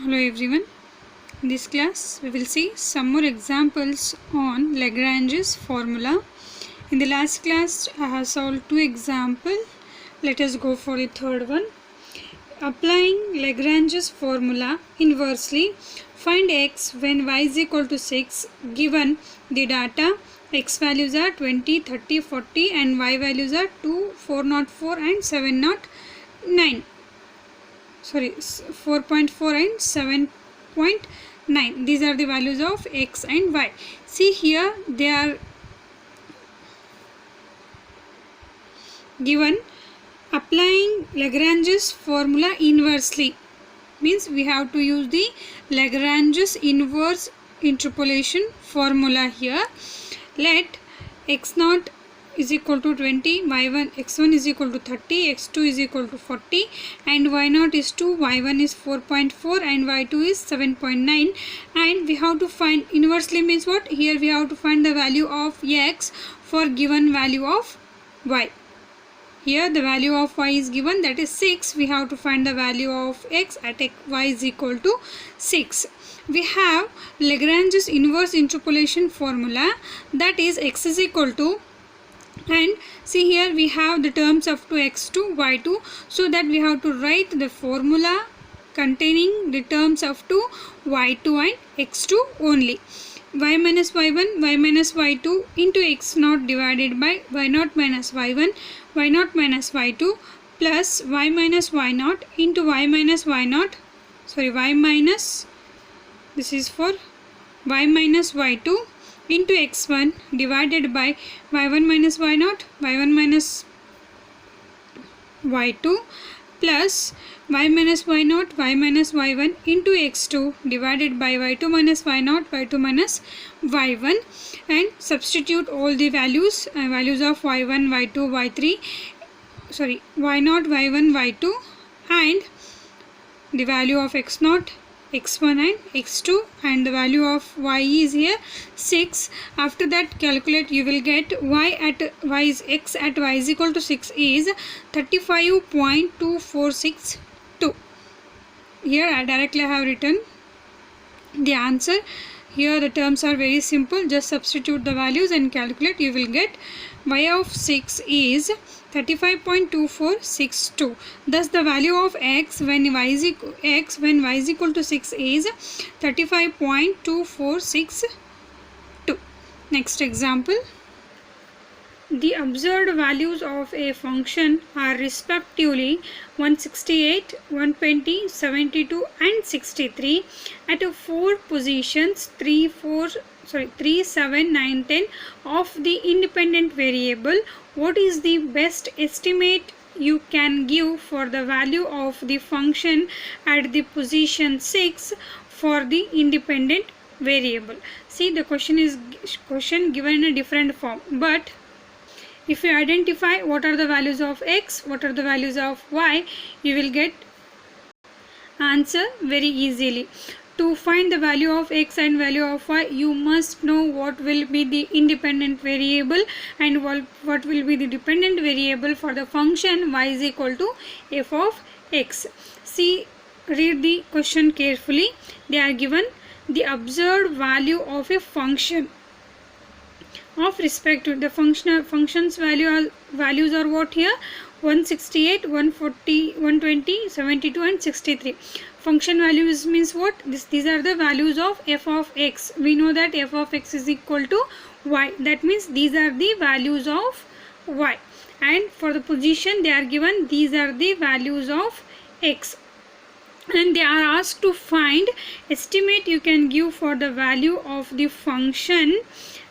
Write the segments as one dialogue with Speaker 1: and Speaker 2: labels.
Speaker 1: Hello everyone. In this class we will see some more examples on Lagrange's formula. In the last class I have solved two examples. Let us go for the third one. Applying Lagrange's formula inversely, find x when y is equal to 6 given the data. X values are 20, 30, 40 and y values are 2, 404 and 709. 4.4 and 7.9. These are the values of x and y. See here they are given. Applying Lagrange's formula inversely means we have to use the Lagrange's inverse interpolation formula here. Let x0 is equal to 20, y1, x1 is equal to 30, x2 is equal to 40 and y0 is 2, y1 is 4.4 and y2 is 7.9, and we have to find inversely means what? Here we have to find the value of x for given value of y. Here the value of y is given, that is 6. We have to find the value of x at y is equal to 6. We have Lagrange's inverse interpolation formula, that is x is equal to, and see here we have the terms up to x2, y2, so that we have to write the formula containing the terms up to y2 and x2 only. Y minus y1, y minus y2 into x0 divided by y0 minus y1, y0 minus y2 plus y minus y0 into y minus y0, y minus, this is for y minus y2 into x1 divided by y1 minus y0, y1 minus y2 plus y minus y0, y minus y1 into x2 divided by y2 minus y0, y2 minus y1, and substitute all the values of y1, y2, y3, y0, y1, y2 and the value of x0, x1 and x2, and the value of y is here 6. After that calculate, you will get x at y is equal to 6 is 35.2462. Here I directly have written the answer. Here the terms are very simple, just substitute the values and calculate. You will get y of 6 is 35.2462. Thus the value of x when y is equal to 6 is 35.2462. Next example. The observed values of a function are respectively 168, 120, 72 and 63 at 4 positions 3, 7, 9, 10 of the independent variable. What is the best estimate you can give for the value of the function at the position 6 for the independent variable? See, the question given in a different form, but if you identify what are the values of x, what are the values of y, you will get answer very easily. To find the value of x and value of y, you must know what will be the independent variable and what will be the dependent variable for the function y is equal to f of x. See, read the question carefully. They are given the observed value of a function of respect to the function's values are what here? 168, 140, 120, 72 and 63. Function values means what? These are the values of f of x. We know that f of x is equal to y. That means these are the values of y. And for the position they are given, these are the values of x. And they are asked to find estimate you can give for the value of the function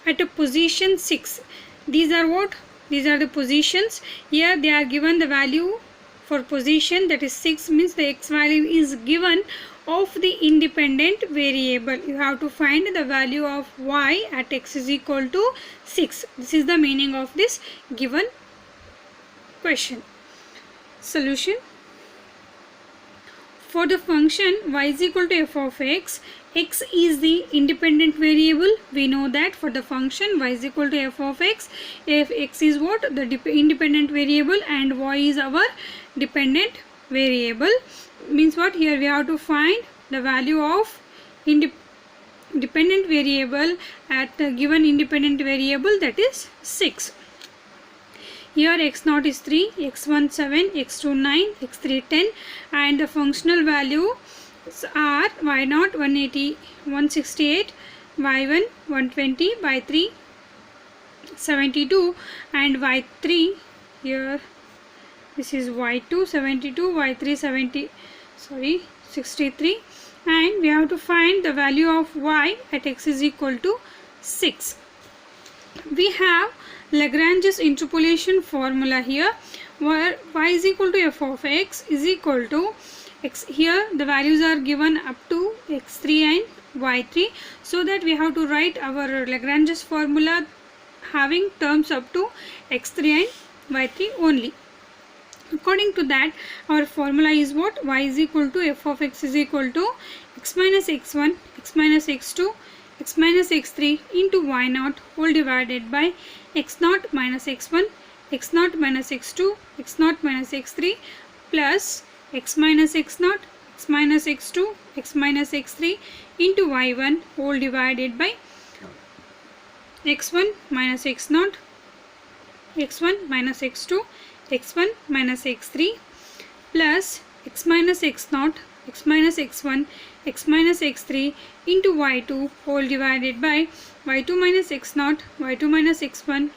Speaker 1: at a position 6. These are what? These are the positions. Here they are given the value for position, that is 6, means the x value is given of the independent variable. You have to find the value of y at x is equal to 6. This is the meaning of this given question. Solution. For the function y is equal to f of x, x is the independent variable. We know that for the function y is equal to f of x, if x is what? The independent variable and y is our dependent variable. Means what? Here we have to find the value of dependent variable at the given independent variable, that is 6. Here x0 is 3, x1 7, x2 9, x3 10, and the functional values are y0 180 168, y1 120, y3 72, and y3 here this is y2 72, y3 63, and we have to find the value of y at x is equal to 6. We have Lagrange's interpolation formula here, where y is equal to f of x is equal to x. Here the values are given up to x3 and y3, so that we have to write our Lagrange's formula having terms up to x3 and y3 only. According to that, our formula is what? Y is equal to f of x is equal to x minus x1, x minus x2, x minus x3 into y0 whole divided by x0 minus x1, x0 minus x2, x0 minus x3 plus x minus x0, x minus x2, x minus x3 into y1 whole divided by x1 minus x0, x1 minus x2, x1 minus x3 plus x minus x0, x minus x1, x minus x3 into y2 whole divided by y2 minus x0, y2 minus x1,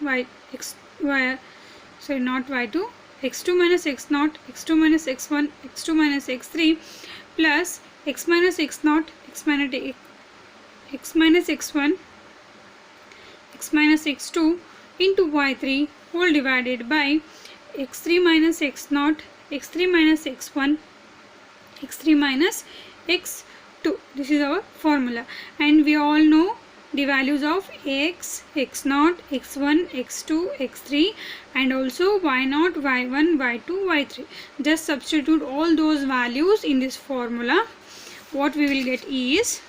Speaker 1: x2 minus x0, x2 minus x1, x2 minus x3 plus x minus x0, x minus x1, x minus x2 into y3 whole divided by x3 minus x0, x3 minus x1, x3 minus x2. This is our formula, and we all know the values of x, x0, x1, x2, x3, and also y0, y1, y2, y3. Just substitute all those values in this formula. What we will get is,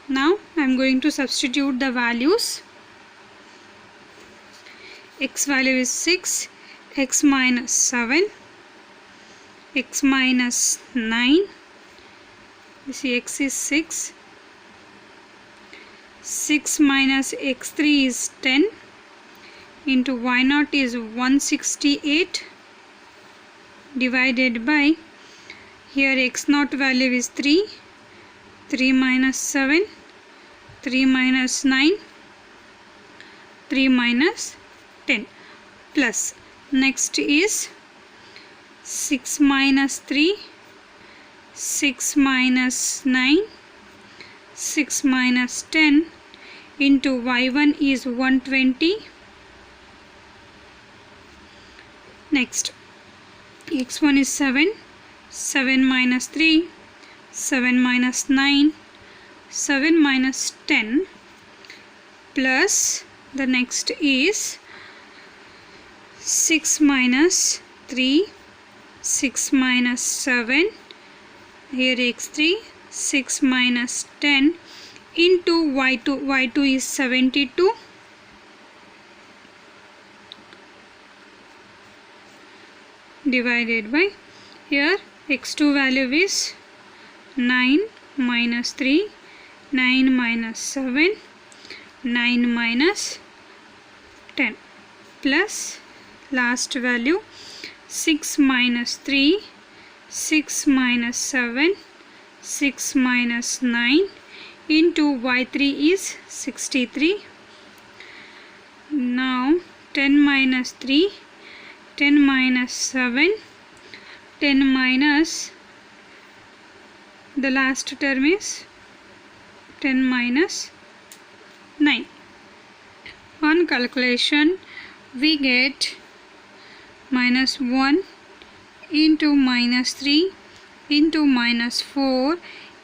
Speaker 1: now I am going to substitute the values. X value is 6, x minus 7, x minus 9, you see x is 6, 6 minus x3 is 10, into y0 is 168 divided by, here x0 value is 3, 3 minus 7, 3 minus 9, 3 minus 10 plus, next is 6 minus 3, 6 minus 9, 6 minus 10 into y1 is 120. Next x1 is 7, 7 minus 3, 7 minus 9, 7 minus 10 plus, the next is 6 minus 3, 6 minus 7, here x3, 6 minus 10 into y2, y2 is 72 divided by, here x2 value is 9 minus 3, 9 minus 7, 9 minus 10 plus last value 6 minus 3, 6 minus 7, 6 minus 9 into y3 is 63. Now 10 minus 3, 10 minus 7, 10 minus, the last term is 10 minus 9. On calculation we get minus 1 into minus 3 into minus 4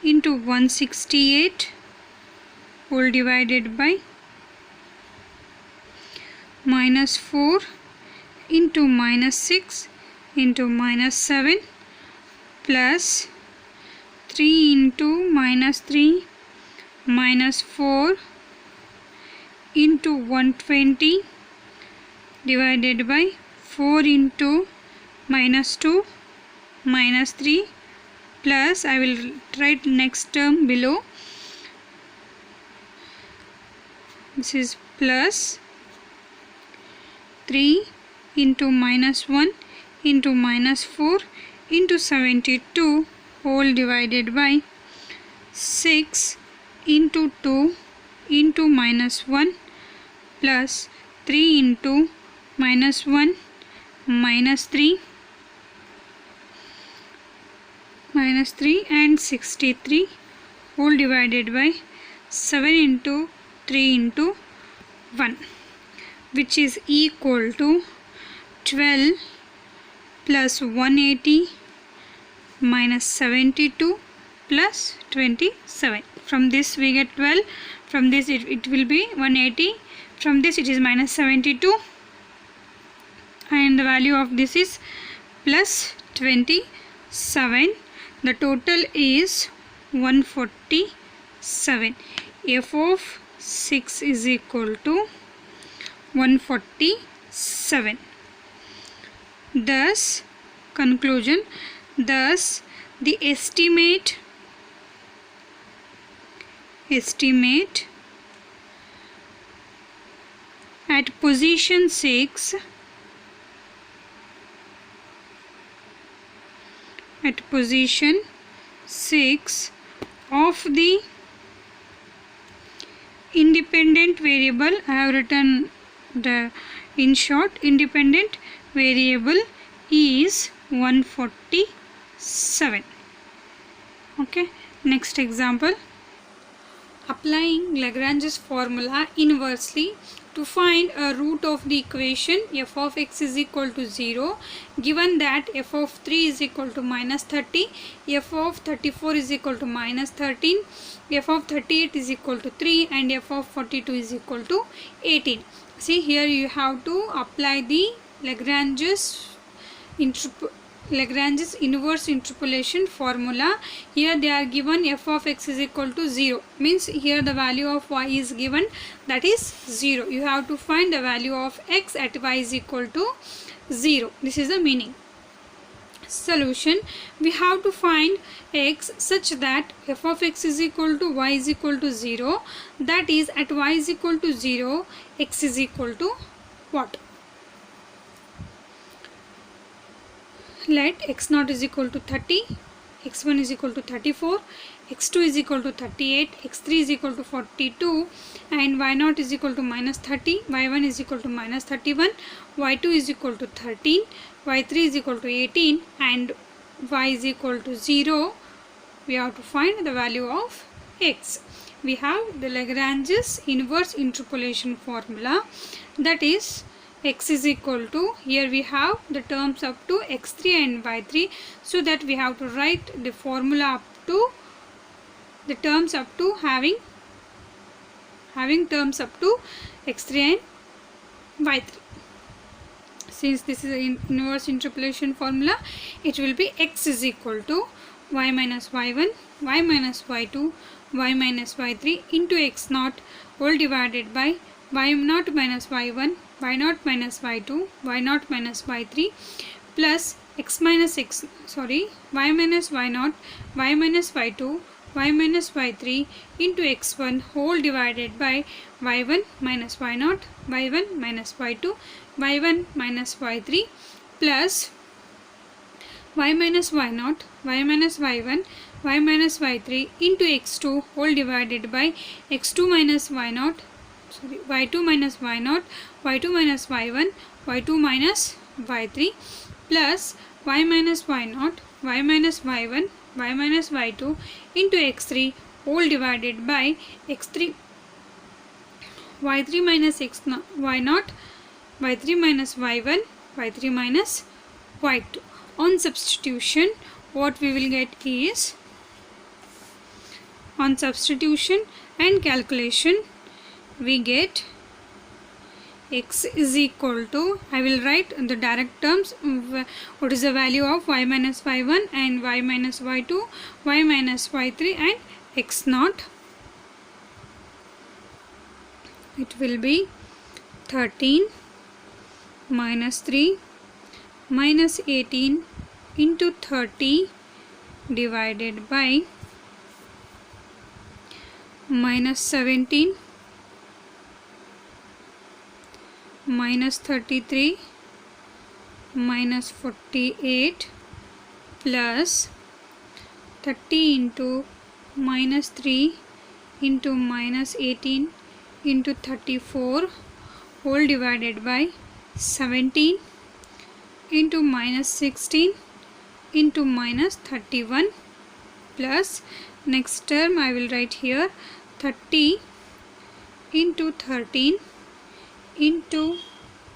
Speaker 1: into 168 whole divided by minus 4 into minus 6 into minus 7 plus 3 into minus 3 minus 4 into 120 divided by 4 into minus 2 minus 3 plus, I will write next term below, this is plus 3 into minus 1 into minus 4 into 72 whole divided by 6 into 2 into minus 1 plus 3 into minus 1 minus 3 and 63 whole divided by 7 into 3 into 1, which is equal to 12 plus 180 minus 72 plus 27. From this we get 12, from this it will be 180, from this it is minus 72, and the value of this is plus 27. The total is 147. F of 6 is equal to 147. Thus, conclusion, thus the estimate at position 6 of the independent variable, I have written the in short, independent variable is 147. Okay, next example. Applying Lagrange's formula inversely to find a root of the equation f of x is equal to 0, given that f of 3 is equal to minus 30, f of 34 is equal to minus 13, f of 38 is equal to 3, and f of 42 is equal to 18. See, here you have to apply the Lagrange's inverse interpolation formula. Here they are given f of x is equal to 0, means here the value of y is given, that is 0. You have to find the value of x at y is equal to 0. This is the meaning. Solution, we have to find x such that f of x is equal to y is equal to 0, that is at y is equal to 0, x is equal to what? Let x0 is equal to 30, x1 is equal to 34, x2 is equal to 38, x3 is equal to 42, and y0 is equal to minus 30, y1 is equal to minus 31, y2 is equal to 13, y3 is equal to 18, and y is equal to 0. We have to find the value of x. We have the Lagrange's inverse interpolation formula, that is x is equal to, here we have the terms up to x3 and y3, so that we have to write the formula up to the terms up to having terms up to x3 and y3. Since this is an inverse interpolation formula, it will be x is equal to y minus y1, y minus y2, y minus y3 into x0 whole divided by y0 minus y1, y0 minus y2, y0 minus y3 plus y minus y0, y minus y2, y minus y3 into x1 whole divided by y1 minus y0, y1 minus y2, y1 minus y3 plus y minus y0, y minus y1, y minus y3 into x2 whole divided by x2 minus y0, y2 minus y0, y2 minus y1, y2 minus y3 plus y minus y0, y minus y1, y minus y2 into x3 whole divided by x3 y3 minus y0, y3 minus y1, y3 minus y2. On substitution, what we will get is, on substitution and calculation, we get x is equal to, I will write the direct terms, what is the value of y minus y1 and y minus y2, y minus y3 and x0. It will be 13 minus 3 minus 18 into 30 divided by minus 17 minus 33 minus 48 plus 30 into minus 3 into minus 18 into 34 whole divided by 17 into minus 16 into minus 31 plus next term I will write here 30 into 13 into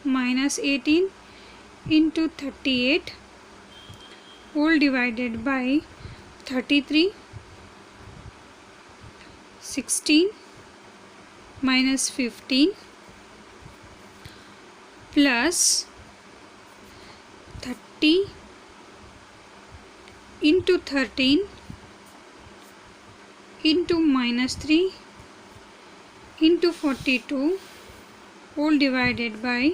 Speaker 1: minus 18 into 38 whole divided by 33 16 minus 15 plus 30 into 13 into minus 3 into 42 whole divided by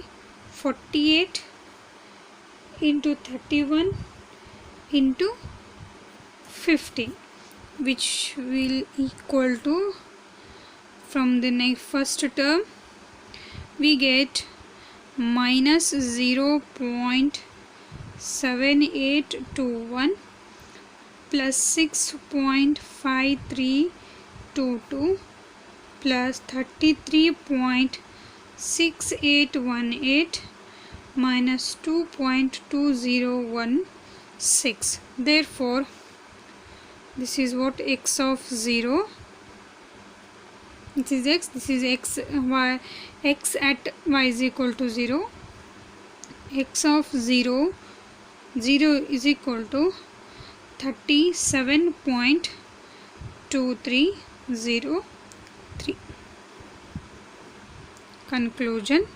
Speaker 1: 48 into 31 into 15, which will equal to, from the first term we get minus 0.7821 plus 6.5322 plus 33.6818 minus 2.2016. Therefore, this is what x of 0. This is x. This is x. Y. X at y is equal to 0. X of 0 is equal to 37.2303. Conclusion.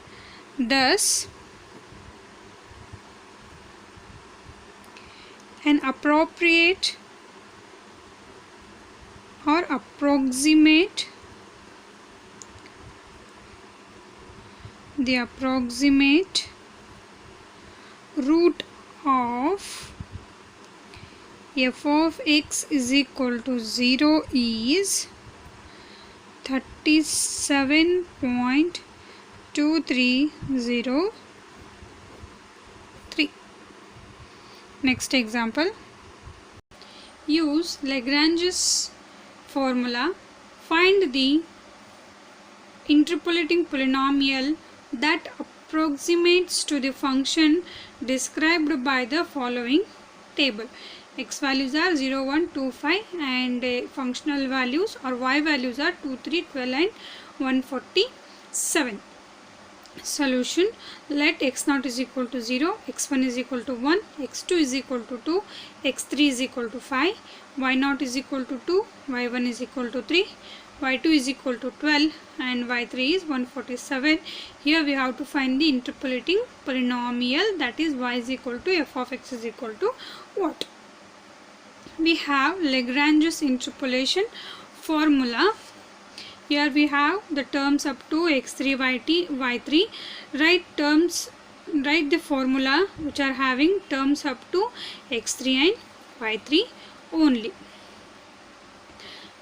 Speaker 1: Thus, an appropriate or approximate root of f of x is equal to 0 is 37.2303. Next example. Use Lagrange's formula. Find the interpolating polynomial that approximates to the function described by the following table. X values are 0, 1, 2, 5 and functional values or y values are 2, 3, 12 and 147. Solution. Let x0 is equal to 0, x1 is equal to 1, x2 is equal to 2, x3 is equal to 5, y0 is equal to 2, y1 is equal to 3, y2 is equal to 12 and y3 is 147. Here we have to find the interpolating polynomial, that is y is equal to f of x is equal to what? We have Lagrange's interpolation formula. Here we have the terms up to x3, y3. Write the formula which are having terms up to x3 and y3 only.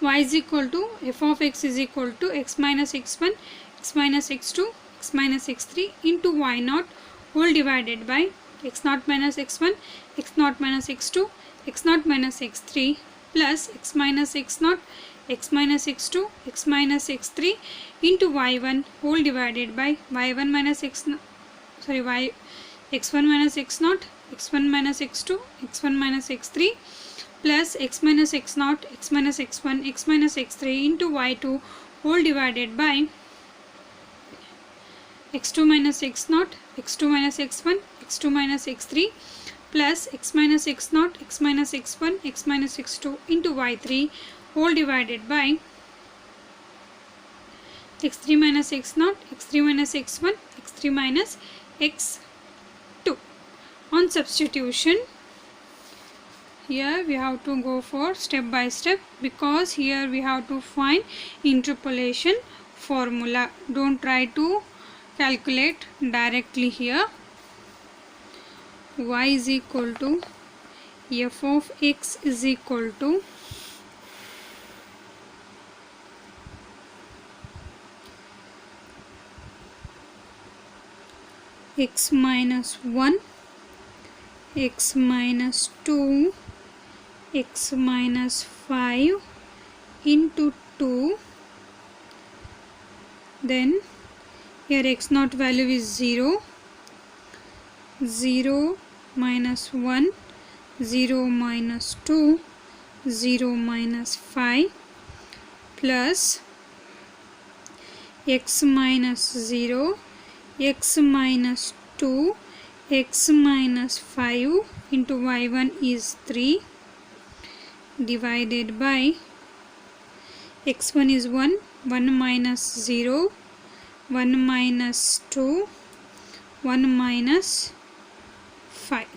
Speaker 1: Y is equal to f of x is equal to x minus x1, x minus x2, x minus x3 into y0 whole divided by x0 minus x1, x0 minus x2, x0 minus x3 plus x minus x0, x minus x2, x minus x3 into y1 whole divided by y1 minus x0, x1 minus x0, x1 minus x2, x1 minus x3 plus x minus x0, x minus x1, x minus x3 into y2 whole divided by x2 minus x0, x2 minus x1, x2 minus x3 plus x minus x0, x minus x1, x minus x2 into y3 whole divided by x3 minus x0, x3 minus x1, x3 minus x2. On substitution, here we have to go for step by step because here we have to find interpolation formula. Don't try to calculate directly here. Y is equal to f of x is equal to x minus 1, x minus 2, x minus 5 into 2. Then here x naught value is 0, 0 minus 1, 0 minus 2, 0 minus 5 plus x minus 0, x minus 2, x minus 5 into y1 is 3 divided by x1 is 1, 1 minus 0, 1 minus 2, 1 minus 5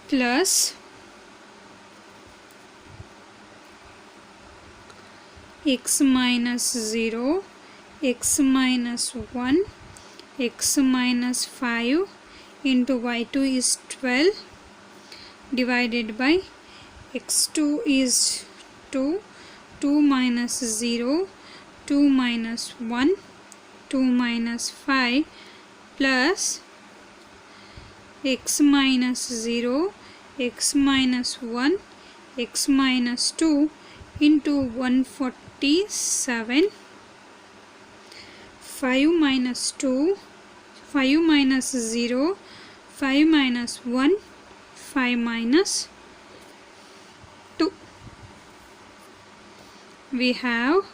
Speaker 1: plus x minus 0, x minus 1, x minus 5 into y2 is 12 divided by x2 is 2, 2 minus 0, 2 minus 1, 2 minus 5 plus x minus 0, x minus 1, x minus 2 into 147, 5 minus 2, 5 minus 0, 5 minus 1, 5 minus 2. We have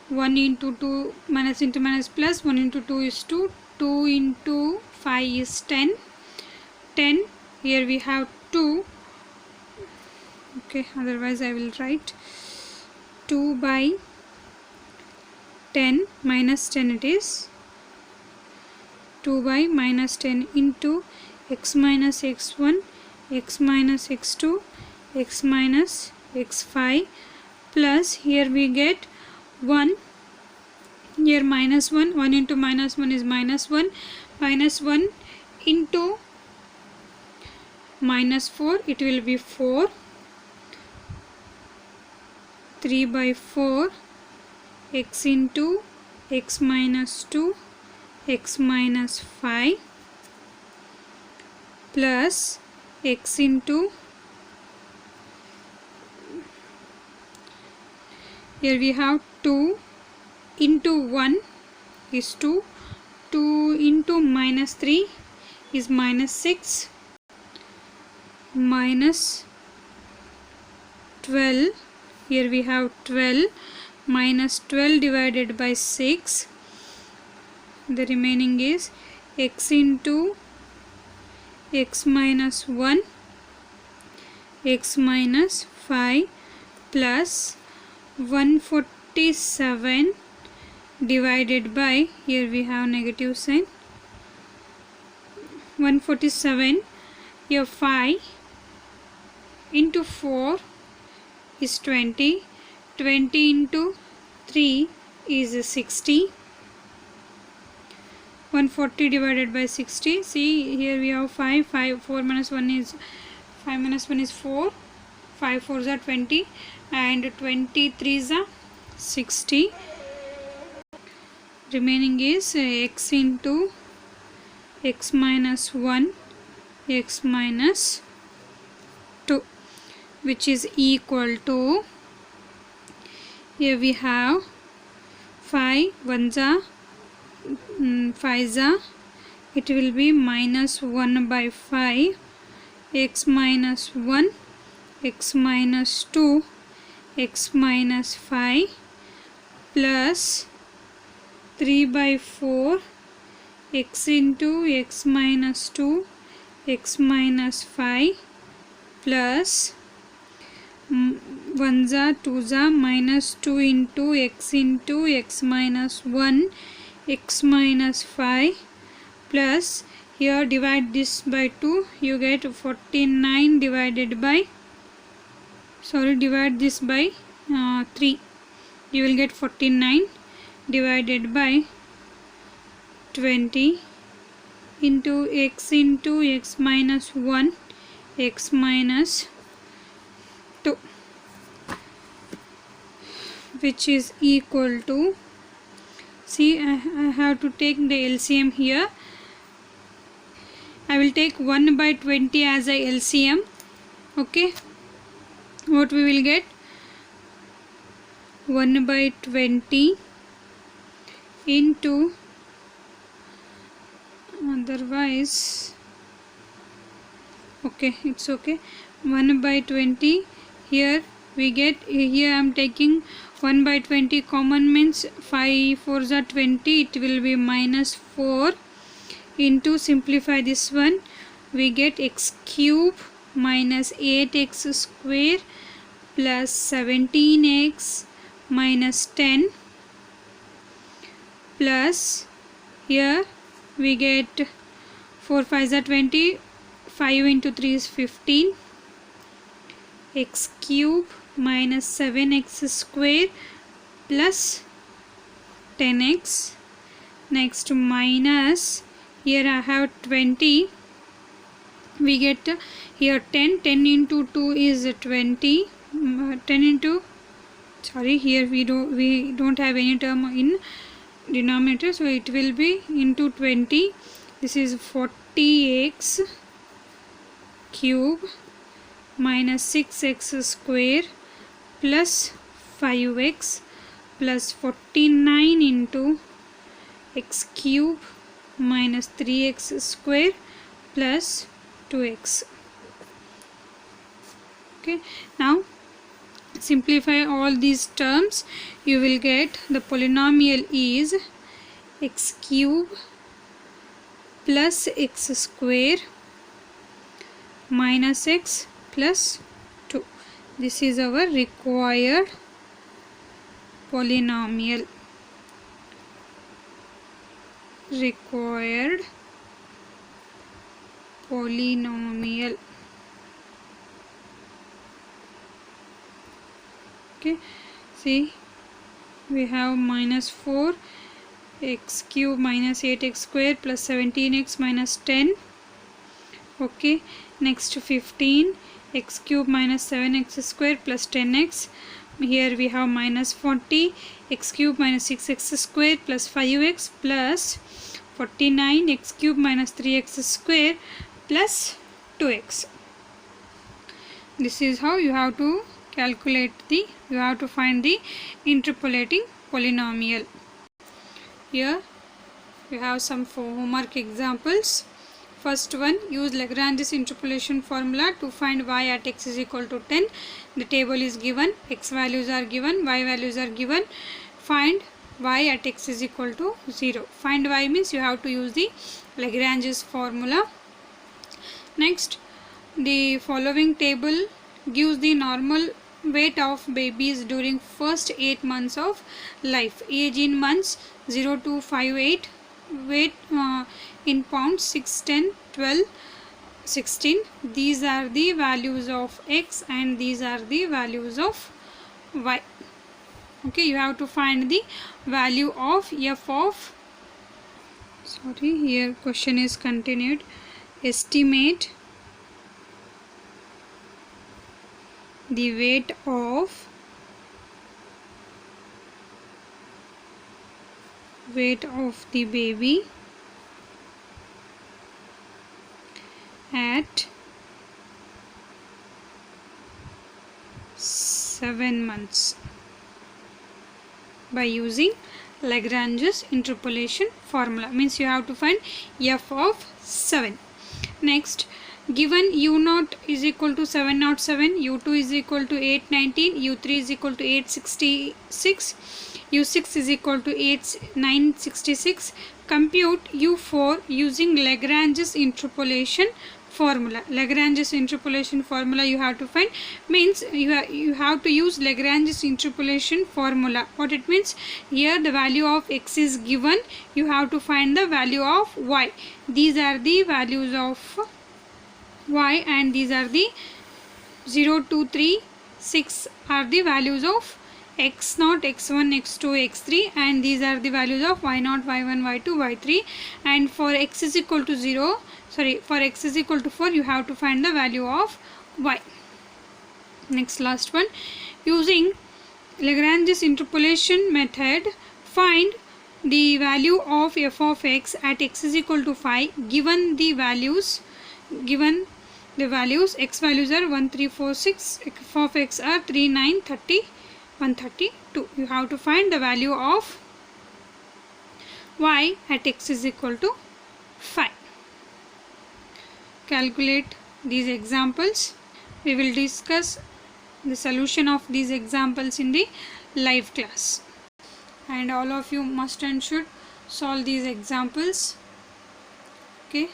Speaker 1: 1 into 2 minus into minus plus, 1 into 2 is 2, 2 into 5 is 10, 10, here we have 2, okay, otherwise I will write 2 by 10 minus 10 it is, 2 by minus 10 into x minus x1, x minus x2, x minus x5 plus here we get 1, here minus 1, 1 into minus 1 is minus 1, minus 1 into minus 4, it will be 4, 3 by 4, x into x minus 2, x minus 5 plus x into, here we have 2 into 1 is 2, 2 into minus 3 is minus 6, minus 12, here we have 12, minus 12 divided by 6, the remaining is x into x minus 1, x minus 5 plus 147 divided by, here we have negative sign, 147, here 5 into 4 is 20, 20 into 3 is 60, 140 divided by 60, see here we have 5, 4 minus 1 is 5 minus 1 is 4, 5 4s are 20 and 23s are 60, remaining is x into x minus 1, x minus 2, which is equal to, here we have 5 1s are 5s are, it will be minus 1 by 5, x minus 1, x minus 2, x minus 5 plus 3 by 4, x into x minus 2, x minus 5 plus 1s are 2s are minus 2 into x minus 1, x minus 5 plus, here divide this by 2, you get 49 divided by, divide this by 3, you will get 49 divided by 20 into x minus 1 x minus 2, which is equal to, see, I have to take the LCM here. I will take 1 by 20 as a LCM. Okay, what we will get? 1 by 20 into, otherwise, okay, it's okay, 1 by 20. Here we get, here I am taking 1 by 20 common, means 5 4s are 20, it will be minus 4 into, simplify this one, we get x cube minus 8x square plus 17x minus 10 plus, here we get 4 5s are 20, 5 into 3 is 15, x cube minus 7x square plus 10x, next minus, here I have 20, we get here 10 into 2 is 20, 10 into, sorry, here we don't have any term in denominator, so it will be into 20, this is 40x cube minus 6x square plus 5x plus 49 into x cube minus 3x square plus 2x. Okay, now simplify all these terms, you will get the polynomial is x cube plus x square minus x plus 2. This is our required polynomial. Required polynomial. Okay, see, we have minus 4 x cube minus 8x square plus 17x minus 10. Okay, next 15 x cube minus 7x square plus 10x. Here we have minus 40 x cube minus 6x square plus 5x plus 49 x cube minus 3x square plus 2x. This is how you have to calculate the, you have to find the interpolating polynomial. Here we have some homework examples. First one, use Lagrange's interpolation formula to find y at x is equal to 10. The table is given, x values are given, y values are given. Find y at x is equal to 0. Find y means you have to use the Lagrange's formula. Next, the following table gives the normal weight of babies during first 8 months of life. Age in months 0 to 58, weight in pounds 6, 10, 12, 16. These are the values of x and these are the values of y. Okay, you have to find the value of f of, sorry, here question is continued. Estimate the weight of the baby at 7 months by using Lagrange's interpolation formula. Means you have to find f of 7. Next, given u0 is equal to 707, u2 is equal to 819, u3 is equal to 866, u6 is equal to 966, compute u4 using Lagrange's interpolation formula. Lagrange's interpolation formula you have to find, means you have to use Lagrange's interpolation formula. What it means, here the value of x is given, you have to find the value of y. These are the values of y and these are the 0, 2, 3, 6 are the values of x0, x1, x2, x3, and these are the values of y0, y1, y2, y3. And for x is equal to 0, for x is equal to 4, you have to find the value of y. Next, last one, using Lagrange's interpolation method, find the value of f of x at x is equal to 5 given the values x values are 1, 3, 4, 6, f of x are 3, 9, 30, 132. You have to find the value of y at x is equal to 5. Calculate these examples. We will discuss the solution of these examples in the live class, and all of you must and should solve these examples. Okay.